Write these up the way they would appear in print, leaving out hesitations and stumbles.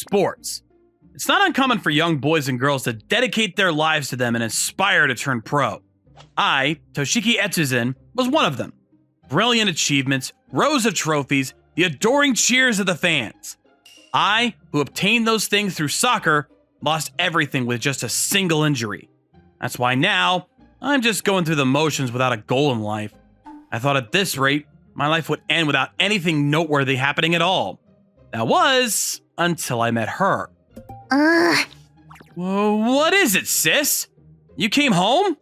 sports. It's not uncommon for young boys and girls to dedicate their lives to them and aspire to turn pro. I, Toshiki Etsuzin, was one of them. Brilliant achievements, rows of trophies, the adoring cheers of the fans. I, who obtained those things through soccer, lost everything with just a single injury. That's why now, I'm just going through the motions without a goal in life. I thought at this rate, my life would end without anything noteworthy happening at all. That was until I met her. What is it, sis? You came home?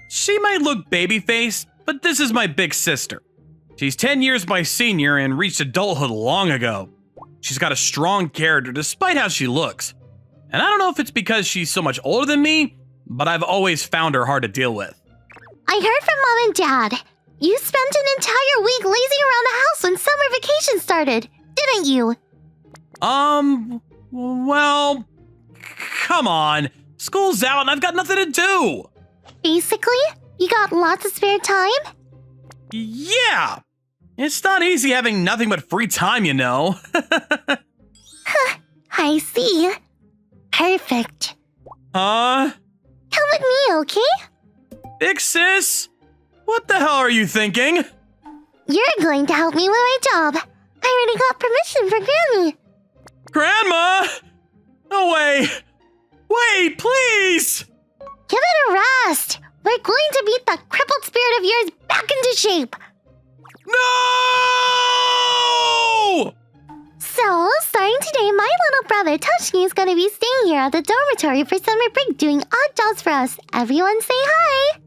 She might look baby-faced, but this is my big sister. She's 10 years my senior and reached adulthood long ago. She's got a strong character despite how she looks. And I don't know if it's because she's so much older than me, but I've always found her hard to deal with. I heard from Mom and Dad. You spent an entire week lazing around the house when summer vacation started, didn't you? Well, come on. School's out and I've got nothing to do. Basically, you got lots of spare time? Yeah. It's not easy having nothing but free time, you know. I see. Perfect. Huh? Come with me, okay? Big sis? What the hell are you thinking? You're going to help me with my job. I already got permission for Grammy. Grandma! No way! Wait, please! Give it a rest. We're going to beat that crippled spirit of yours back into shape. No! So, starting today, my little brother Toshiki is going to be staying here at the dormitory for summer break doing odd jobs for us. Everyone say hi.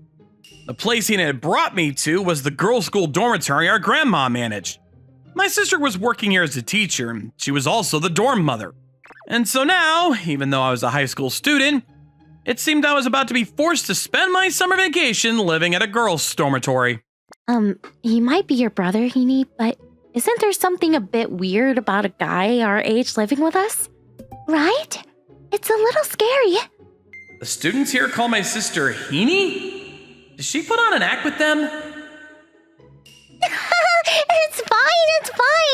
The place he had brought me to was the girls' school dormitory our grandma managed. My sister was working here as a teacher, and she was also the dorm mother. And so now, even though I was a high school student, it seemed I was about to be forced to spend my summer vacation living at a girls' dormitory. He might be your brother, Heaney, but isn't there something a bit weird about a guy our age living with us? Right? It's a little scary. The students here call my sister Heaney? Does she put on an act with them? It's fine.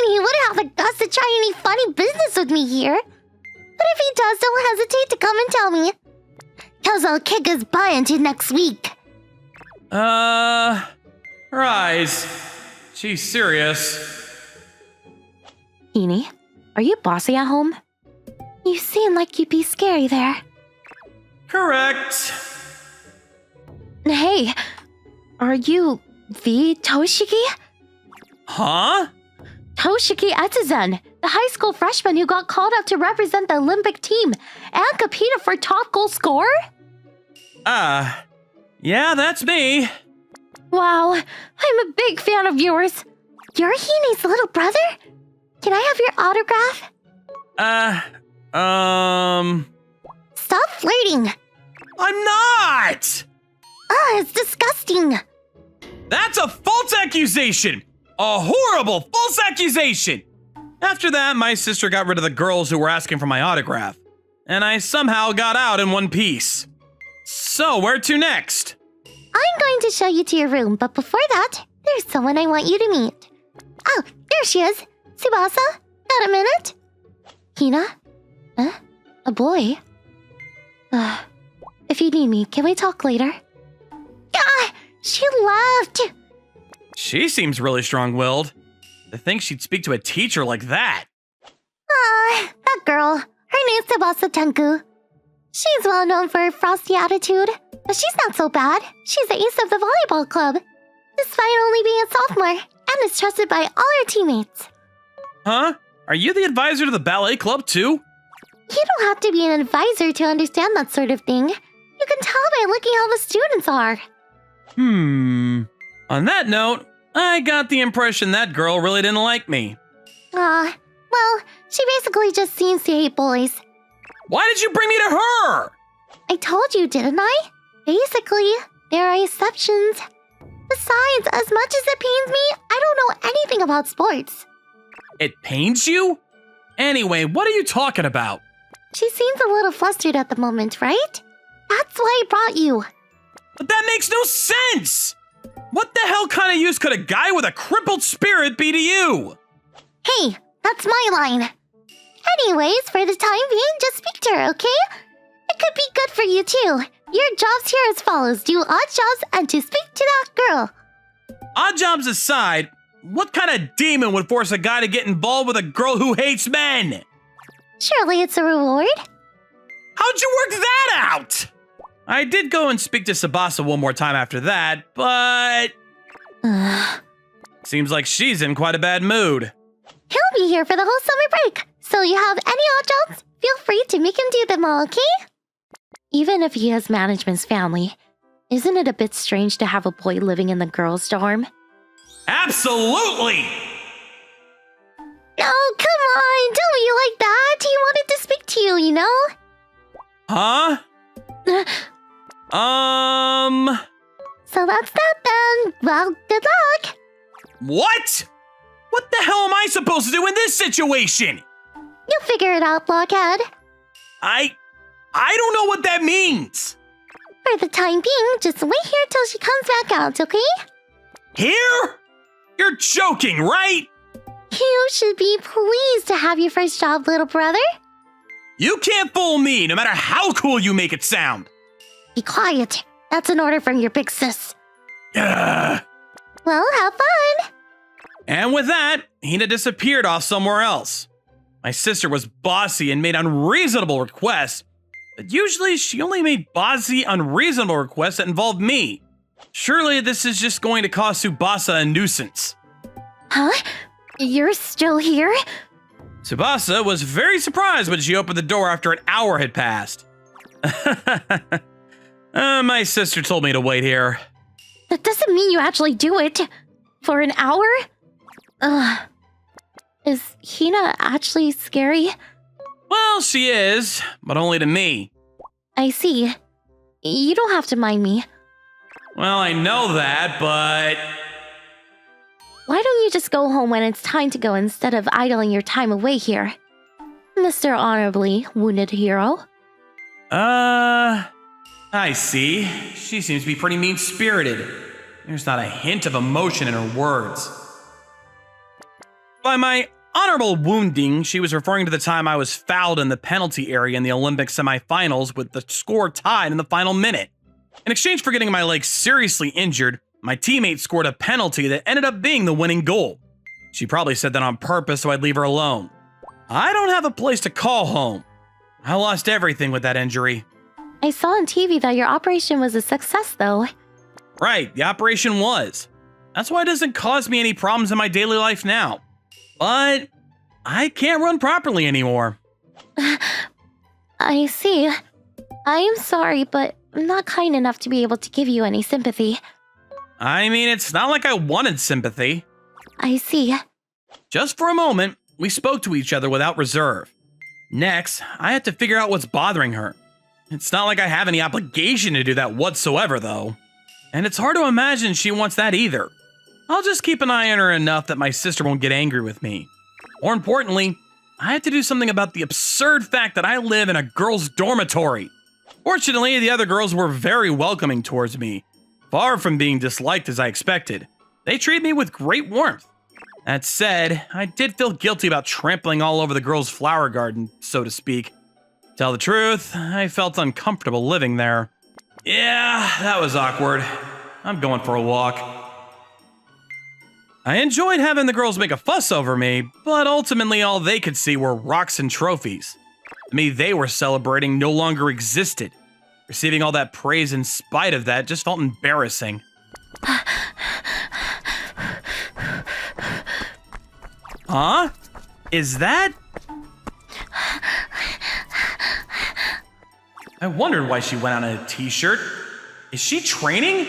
He wouldn't have the guts to try any funny business with me here. But if he does, don't hesitate to come and tell me. Cause I'll kick his butt into next week. Rise. She's serious. Heaney, are you bossy at home? You seem like you'd be scary there. Correct. Hey, are you the Toshiki? Huh? Toshiki Etsuzin, the high school freshman who got called up to represent the Olympic team and competed for top goal scorer? Yeah, that's me. Wow, I'm a big fan of yours. You're Heeney's little brother? Can I have your autograph? Stop flirting. I'm not! It's disgusting. That's a false accusation! A horrible false accusation! After that, my sister got rid of the girls who were asking for my autograph, and I somehow got out in one piece. So, where to next? I'm going to show you to your room, but before that, there's someone I want you to meet. Oh, there she is. Tsubasa, got a minute? Hina? Huh? A boy? If you need me, can we talk later? She left. She seems really strong-willed. To think she'd speak to a teacher like that. That girl. Her name's Tsubasa Tenku. She's well known for her frosty attitude, but she's not so bad. She's the ace of the volleyball club, despite only being a sophomore, and is trusted by all her teammates. Huh? Are you the advisor to the ballet club, too? You don't have to be an advisor to understand that sort of thing. You can tell by looking how the students are. On that note, I got the impression that girl really didn't like me. Well, she basically just seems to hate boys. Why did you bring me to her? I told you, didn't I? Basically, there are exceptions. Besides, as much as it pains me, I don't know anything about sports. It pains you? Anyway, what are you talking about? She seems a little flustered at the moment, right? That's why I brought you. But that makes no sense! What the hell kind of use could a guy with a crippled spirit be to you? Hey, that's my line. Anyways, for the time being, just speak to her, okay? It could be good for you too. Your jobs here as follows: do odd jobs and to speak to that girl. Odd jobs aside, what kind of demon would force a guy to get involved with a girl who hates men? Surely it's a reward. How'd you work that out? I did go and speak to Tsubasa one more time after that, but seems like she's in quite a bad mood. He'll be here for the whole summer break. So you have any odd jobs? Feel free to make him do them all, okay? Even if he has management's family, isn't it a bit strange to have a boy living in the girls' dorm? Absolutely! No, come on, don't be like that. He wanted to speak to you, you know? Huh? So that's that then. Well, good luck. What? What the hell am I supposed to do in this situation? You'll figure it out, Blockhead. I don't know what that means. For the time being, just wait here till she comes back out, okay? Here? You're joking, right? You should be pleased to have your first job, little brother. You can't fool me, no matter how cool you make it sound. Be quiet. That's an order from your big sis. Ugh. Well, have fun. And with that, Hina disappeared off somewhere else. My sister was bossy and made unreasonable requests, but usually she only made bossy, unreasonable requests that involved me. Surely this is just going to cause Tsubasa a nuisance. Huh? You're still here? Tsubasa was very surprised when she opened the door after an hour had passed. My sister told me to wait here. That doesn't mean you actually do it. For an hour? Is Hina actually scary? Well, she is, but only to me. I see. You don't have to mind me. Well, I know that, but... Why don't you just go home when it's time to go instead of idling your time away here? Mr. Honorably Wounded Hero. I see. She seems to be pretty mean-spirited. There's not a hint of emotion in her words. By my honorable wounding, she was referring to the time I was fouled in the penalty area in the Olympic semifinals with the score tied in the final minute. In exchange for getting my leg seriously injured, my teammate scored a penalty that ended up being the winning goal. She probably said that on purpose so I'd leave her alone. I don't have a place to call home. I lost everything with that injury. I saw on TV that your operation was a success, though. Right, the operation was. That's why it doesn't cause me any problems in my daily life now. But I can't run properly anymore. I see. I am sorry, but I'm not kind enough to be able to give you any sympathy. I mean, it's not like I wanted sympathy. I see. Just for a moment, we spoke to each other without reserve. Next, I had to figure out what's bothering her. It's not like I have any obligation to do that whatsoever, though. And it's hard to imagine she wants that either. I'll just keep an eye on her enough that my sister won't get angry with me. More importantly, I have to do something about the absurd fact that I live in a girls' dormitory. Fortunately, the other girls were very welcoming towards me, far from being disliked as I expected. They treated me with great warmth. That said, I did feel guilty about trampling all over the girls' flower garden, so to speak. To tell the truth, I felt uncomfortable living there. Yeah, that was awkward. I'm going for a walk. I enjoyed having the girls make a fuss over me, but ultimately all they could see were rocks and trophies. To me, they were celebrating no longer existed. Receiving all that praise in spite of that just felt embarrassing. Huh? Is that? I wondered why she went out in a t-shirt. Is she training?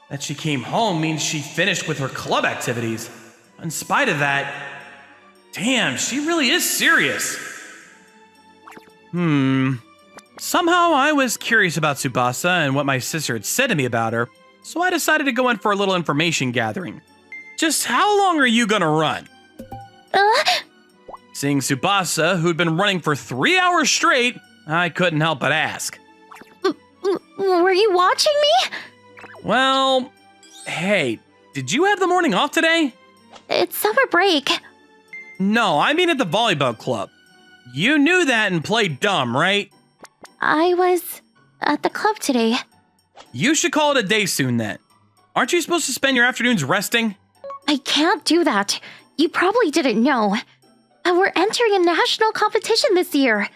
That she came home means she finished with her club activities. In spite of that, damn, she really is serious. Somehow I was curious about Tsubasa and what my sister had said to me about her, so I decided to go in for a little information gathering. Just how long are you gonna run? Seeing Tsubasa, who'd been running for 3 hours straight, I couldn't help but ask. Were you watching me? Well, hey, did you have the morning off today? It's summer break. No, I mean at the volleyball club. You knew that and played dumb, right? I was at the club today. You should call it a day soon then. Aren't you supposed to spend your afternoons resting? I can't do that. You probably didn't know. We're entering a national competition this year.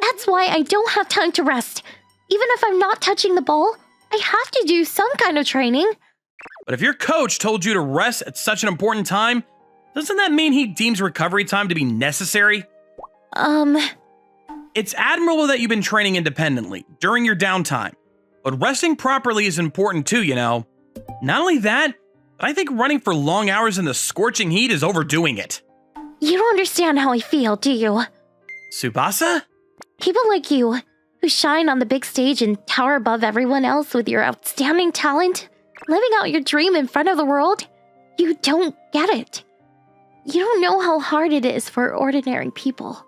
That's why I don't have time to rest. Even if I'm not touching the ball, I have to do some kind of training. But if your coach told you to rest at such an important time, doesn't that mean he deems recovery time to be necessary? It's admirable that you've been training independently during your downtime, but resting properly is important too, you know. Not only that, but I think running for long hours in the scorching heat is overdoing it. You don't understand how I feel, do you? Tsubasa? People like you, who shine on the big stage and tower above everyone else with your outstanding talent, living out your dream in front of the world, you don't get it. You don't know how hard it is for ordinary people.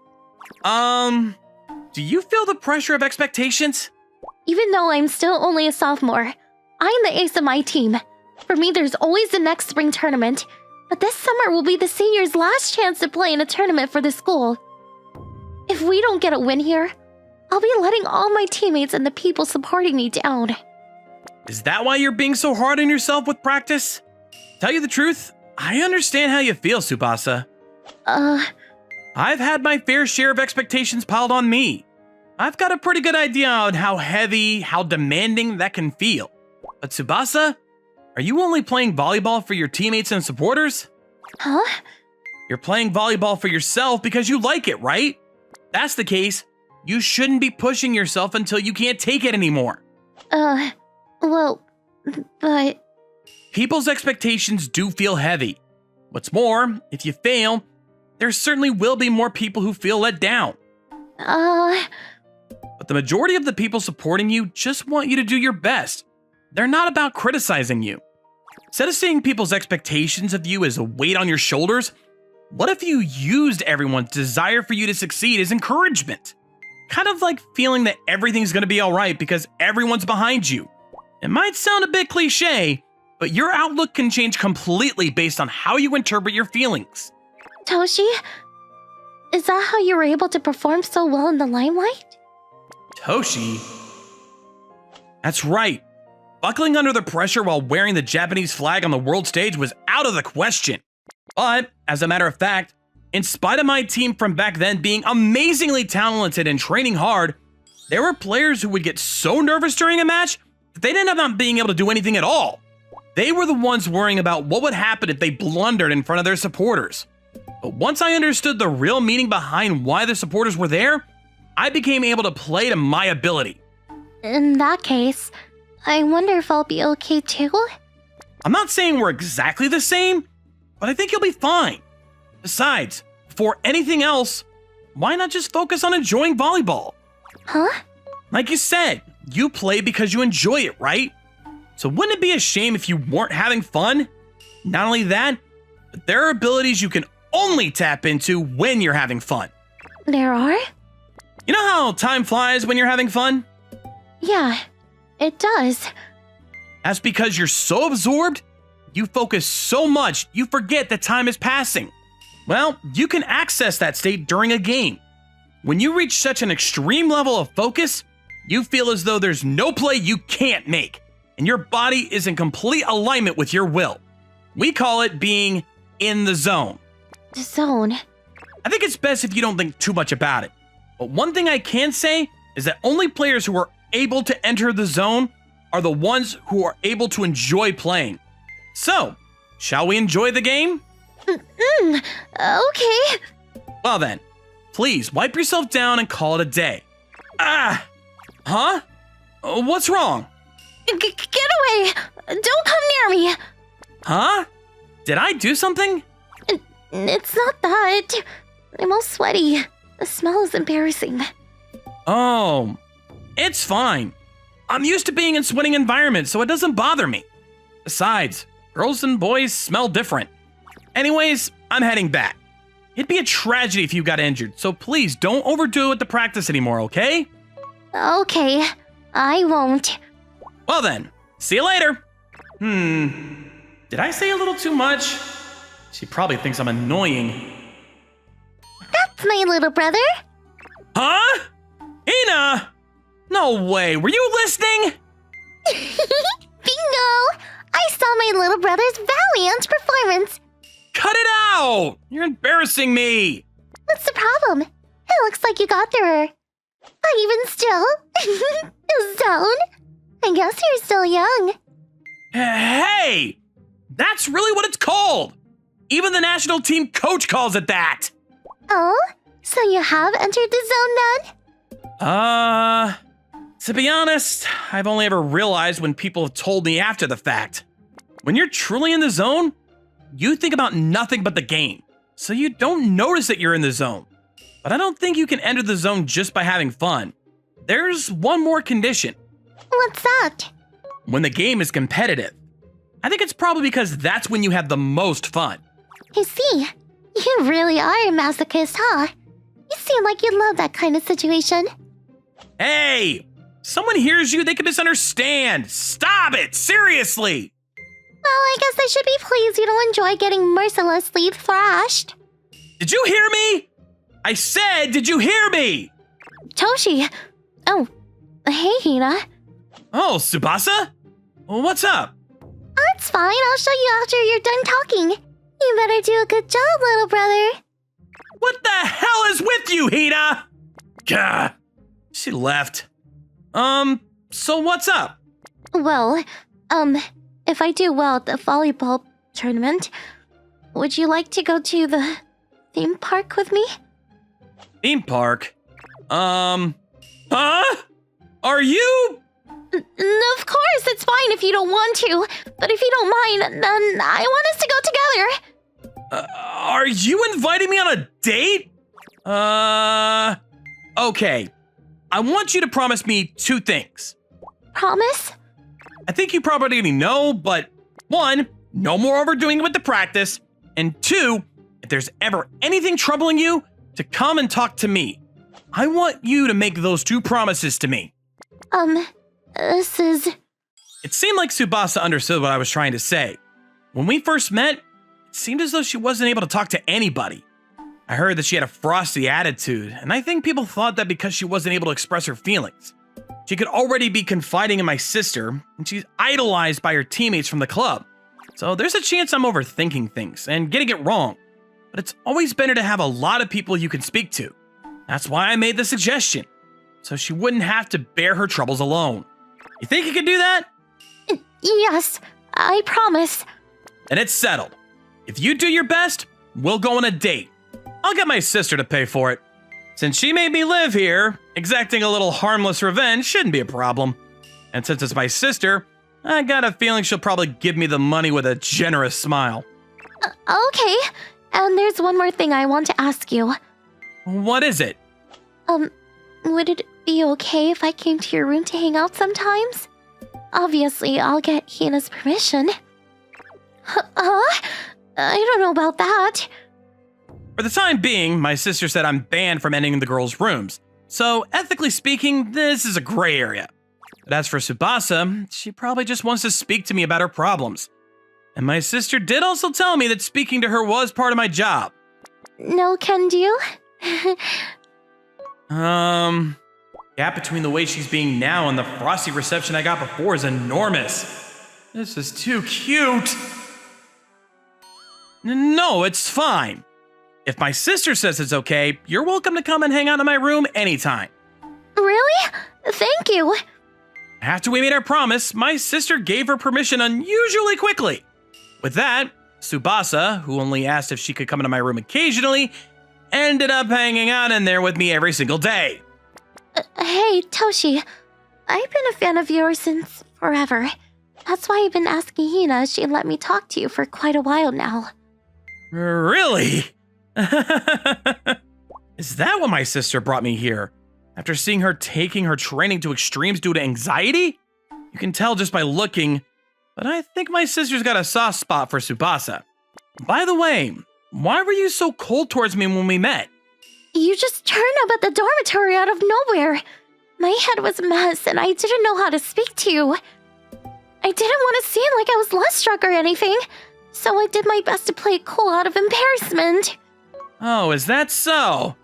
Do you feel the pressure of expectations? Even though I'm still only a sophomore, I'm the ace of my team. For me, there's always the next spring tournament, but this summer will be the seniors' last chance to play in a tournament for the school. If we don't get a win here, I'll be letting all my teammates and the people supporting me down. Is that why you're being so hard on yourself with practice? Tell you the truth, I understand how you feel, Tsubasa. I've had my fair share of expectations piled on me. I've got a pretty good idea on how heavy, how demanding that can feel. But Tsubasa, are you only playing volleyball for your teammates and supporters? Huh? You're playing volleyball for yourself because you like it, right? If that's the case, you shouldn't be pushing yourself until you can't take it anymore. Well, but... People's expectations do feel heavy. What's more, if you fail, there certainly will be more people who feel let down. But the majority of the people supporting you just want you to do your best. They're not about criticizing you. Instead of seeing people's expectations of you as a weight on your shoulders, what if you used everyone's desire for you to succeed as encouragement? Kind of like feeling that everything's going to be all right because everyone's behind you. It might sound a bit cliche, but your outlook can change completely based on how you interpret your feelings. Toshi? Is that how you were able to perform so well in the limelight? Toshi? That's right. Buckling under the pressure while wearing the Japanese flag on the world stage was out of the question. But, as a matter of fact, in spite of my team from back then being amazingly talented and training hard, there were players who would get so nervous during a match that they'd end up not being able to do anything at all. They were the ones worrying about what would happen if they blundered in front of their supporters. But once I understood the real meaning behind why the supporters were there, I became able to play to my ability. In that case, I wonder if I'll be okay too? I'm not saying we're exactly the same, but I think you'll be fine. Besides, before anything else, why not just focus on enjoying volleyball? Huh? Like you said, you play because you enjoy it, right? So wouldn't it be a shame if you weren't having fun? Not only that, but there are abilities you can only tap into when you're having fun. There are? You know how time flies when you're having fun? Yeah, it does. That's because you're so absorbed, you focus so much, you forget that time is passing. Well, you can access that state during a game. When you reach such an extreme level of focus, you feel as though there's no play you can't make, and your body is in complete alignment with your will. We call it being in the zone. The zone. I think it's best if you don't think too much about it. But one thing I can say is that only players who are able to enter the zone are the ones who are able to enjoy playing. So, shall we enjoy the game? Okay. Well then, please wipe yourself down and call it a day. Huh? What's wrong? Get away! Don't come near me! Huh? Did I do something? It's not that. I'm all sweaty. The smell is embarrassing. Oh, it's fine. I'm used to being in sweating environments, so it doesn't bother me. Besides, girls and boys smell different. Anyways, I'm heading back. It'd be a tragedy if you got injured, so please don't overdo it to practice anymore, okay? Okay, I won't. Well then, see you later. Did I say a little too much? She probably thinks I'm annoying. That's my little brother. Huh? Hina! No way, were you listening? Bingo! I saw my little brother's valiant performance. Cut it out! You're embarrassing me! What's the problem? It looks like you got through her. But even still, Zone, I guess you're still young. Hey! That's really what it's called! Even the national team coach calls it that! Oh? So you have entered the zone then? To be honest, I've only ever realized when people have told me after the fact. When you're truly in the zone, you think about nothing but the game, so you don't notice that you're in the zone. But I don't think you can enter the zone just by having fun. There's one more condition. What's that? When the game is competitive. I think it's probably because that's when you have the most fun. I see. You really are a masochist, huh? You seem like you'd love that kind of situation. Hey! Someone hears you, they can misunderstand. Stop it! Seriously! Well, I guess I should be pleased you don't enjoy getting mercilessly thrashed. Did you hear me? I said, did you hear me? Toshi! Oh, hey, Hina. Oh, Tsubasa? What's up? That's fine. I'll show you after you're done talking. You better do a good job, little brother. What the hell is with you, Hina? Gah. She left. So what's up? Well, if I do well at the volleyball tournament, would you like to go to the theme park with me? Theme park? Huh? Are you? Of course, it's fine if you don't want to, but if you don't mind, then I want us to go together. Are you inviting me on a date? Okay. I want you to promise me 2 things. Promise? I think you probably already know, but 1, no more overdoing it with the practice, and 2, if there's ever anything troubling you, to come and talk to me. I want you to make those 2 promises to me. This is... It seemed like Tsubasa understood what I was trying to say. When we first met, it seemed as though she wasn't able to talk to anybody. I heard that she had a frosty attitude, and I think people thought that because she wasn't able to express her feelings. She could already be confiding in my sister, and she's idolized by her teammates from the club. So there's a chance I'm overthinking things and getting it wrong. But it's always better to have a lot of people you can speak to. That's why I made the suggestion, so she wouldn't have to bear her troubles alone. You think you can do that? Yes, I promise. And it's settled. If you do your best, we'll go on a date. I'll get my sister to pay for it. Since she made me live here, exacting a little harmless revenge shouldn't be a problem. And since it's my sister, I got a feeling she'll probably give me the money with a generous smile. Okay, and there's one more thing I want to ask you. What is it? Would it be okay if I came to your room to hang out sometimes? Obviously, I'll get Hina's permission. I don't know about that. For the time being, my sister said I'm banned from entering the girls' rooms. So, ethically speaking, this is a gray area. But as for Tsubasa, she probably just wants to speak to me about her problems. And my sister did also tell me that speaking to her was part of my job. No can do? Gap between the way she's being now and the frosty reception I got before is enormous. This is too cute. No, it's fine. If my sister says it's okay, you're welcome to come and hang out in my room anytime. Really? Thank you. After we made our promise, my sister gave her permission unusually quickly. With that, Tsubasa, who only asked if she could come into my room occasionally, ended up hanging out in there with me every single day. Hey, Toshi. I've been a fan of yours since forever. That's why I've been asking Hina if she'd let me talk to you for quite a while now. Really? Is that why my sister brought me here? After seeing her taking her training to extremes due to anxiety? You can tell just by looking, but I think my sister's got a soft spot for Tsubasa. By the way, why were you so cold towards me when we met? You just turned up at the dormitory out of nowhere. My head was a mess and I didn't know how to speak to you. I didn't want to seem like I was lust struck or anything, so I did my best to play it cool out of embarrassment. Oh, is that so?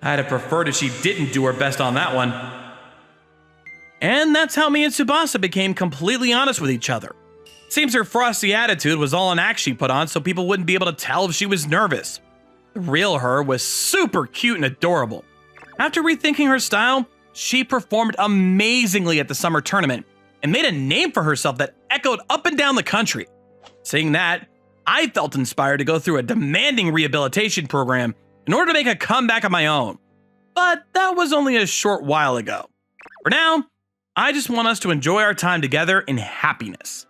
I'd have preferred if she didn't do her best on that one. And that's how me and Tsubasa became completely honest with each other. Seems her frosty attitude was all an act she put on so people wouldn't be able to tell if she was nervous. The real her was super cute and adorable. After rethinking her style, she performed amazingly at the summer tournament and made a name for herself that echoed up and down the country. Seeing that, I felt inspired to go through a demanding rehabilitation program in order to make a comeback of my own. But that was only a short while ago. For now, I just want us to enjoy our time together in happiness.